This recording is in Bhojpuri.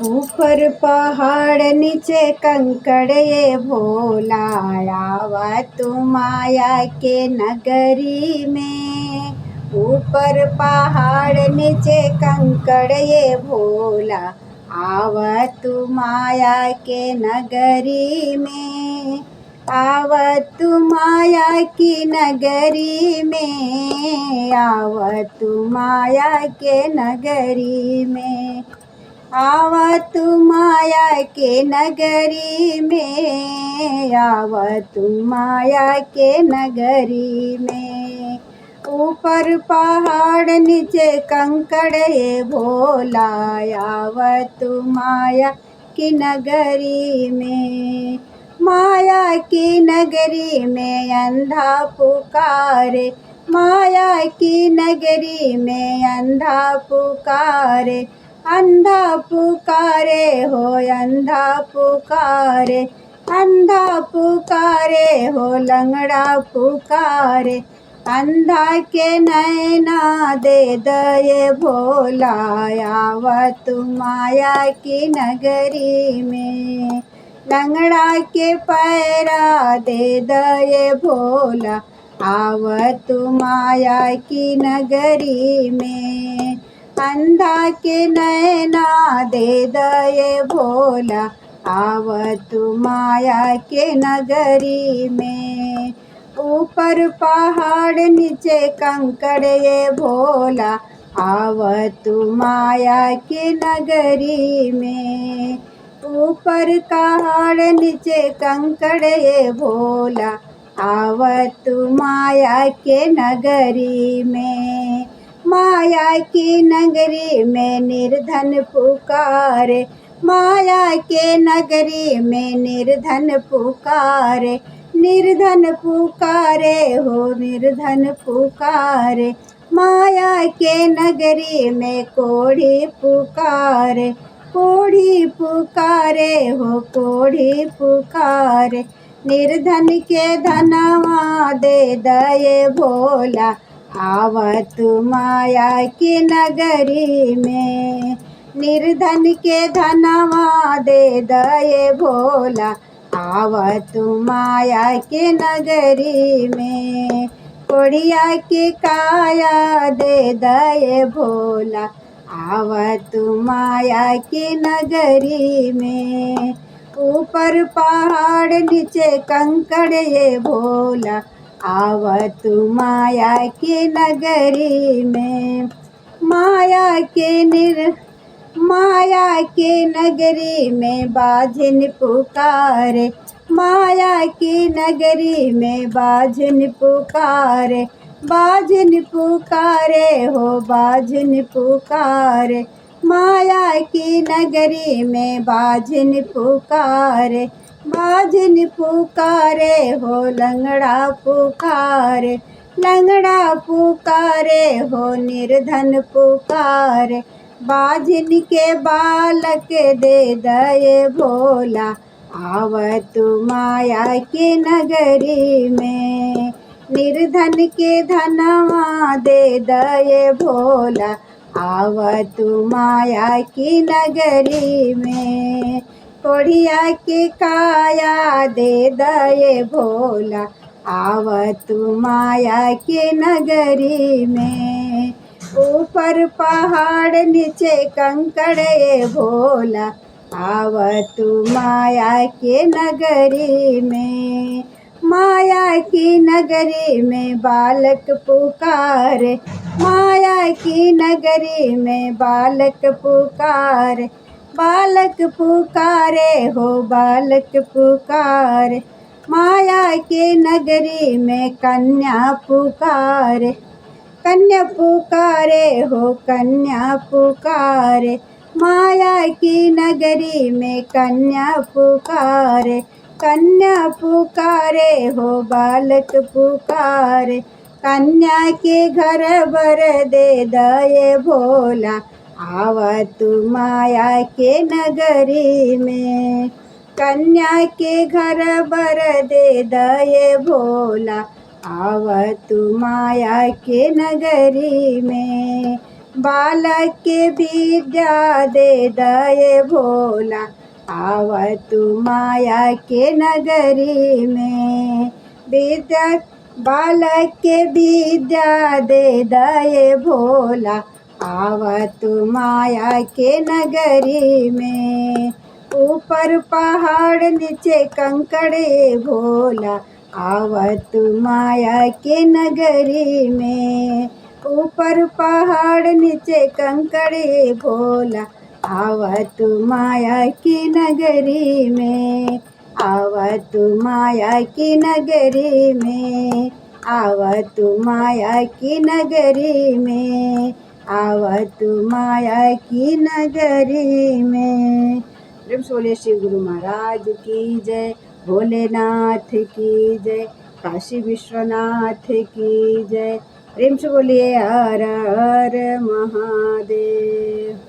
ऊपर पहाड़ नीचे कंकड़ ये भोला, आवा तू माया के नगरी में। ऊपर पहाड़ नीचे कंकड़ ये भोला, आवा तू माया के नगरी में। आवा तू माया की नगरी में, आवा तू माया के नगरी में। आवा तू माया के नगरी में, आवा तू माया के नगरी में। ऊपर पहाड़ नीचे कंकड़ ये भोला, आवा तू माया की नगरी में। माया की नगरी में अंधा पुकारे, माया की नगरी में अंधा पुकारे। अंधा पुकारे हो अंधा पुकारे, अंधा पुकारे हो लंगड़ा पुकारे। अंधा के नैना दे दये भोला, आवा तू माया की नगरी में। लंगड़ा के पैरा दे दये भोला, आवा तू माया की नगरी में। अंधा के नैना दे दये भोला, आवा तू माया के नगरी में। ऊपर पहाड़ नीचे कंकड़ ये भोला, आवा तू माया के नगरी में। ऊपर पहाड़ नीचे कंकड़ ये भोला, आवा तू माया के नगरी में। माया की नगरी में निर्धन पुकारे, माया के नगरी में निर्धन पुकारे। निर्धन पुकारे हो निर्धन पुकारे। माया के नगरी में कोढ़ी पुकारे, कोढ़ी पुकारे हो कोढ़ी पुकारे। निर्धन के धनवा दे दये भोला, आवा तू माया की नगरी में। निर्धन के धनवा दे दये भोला, आवा तू माया के नगरी में। कोढ़िया की काया दे दये भोला, आवा तू माया की नगरी में। ऊपर पहाड़ नीचे कंकड़ ये भोला, आवा तू माया के नगरी में। माया के नगरी में बाझिन पुकारे, माया की नगरी में बाझिन पुकारे। बाझिन पुकारे हो बाझिन पुकारे। माया की नगरी में बाझिन पुकारे। बाझिन पुकारे हो लंगड़ा पुकारे। लंगड़ा पुकारे हो निर्धन पुकारे। बाझिन के बालक दे दये भोला, आवा तू माया के नगरी में। निर्धन के धनवा दे दये भोला, आवा तू माया की नगरी में। कोढ़िया की काया दे दये भोला, आवा तू माया के नगरी में। ऊपर पहाड़ नीचे कंकड़ ये भोला, आवा तू माया के नगरी में। माया की नगरी में बालक पुकारे, माया की नगरी में बालक पुकारे। बालक पुकारे हो बालक पुकारे। माया के नगरी में कन्या पुकारे। कन्या पुकारे हो कन्या पुकारे। माया की नगरी में कन्या पुकारे। कन्या पुकारे हो बालक पुकारे। कन्या के घर बर दे दये भोला, आवा तू माया के नगरी में। कन्या के घर बर दे दये भोला, आवा तू माया के नगरी में। बालक के विद्या दे दये भोला, आव तू माया के नगरी में। विद्या बालक के विद्या दे दये भोला, आव तू माया के नगरी में। ऊपर पहाड़ नीचे कंकड़े भोला, आव तू माया के नगरी में। ऊपर पहाड़ नीचे कंकड़े भोला, आव तू माया की नगरी में। आव तू माया की नगरी में। आव तू माया की नगरी में। आव तू माया की नगरी में। प्रेम से बोलिए श्री गुरु महाराज की जय, भोलेनाथ की जय, काशी विश्वनाथ की जय। प्रेम से बोलिए हर हर महादेव।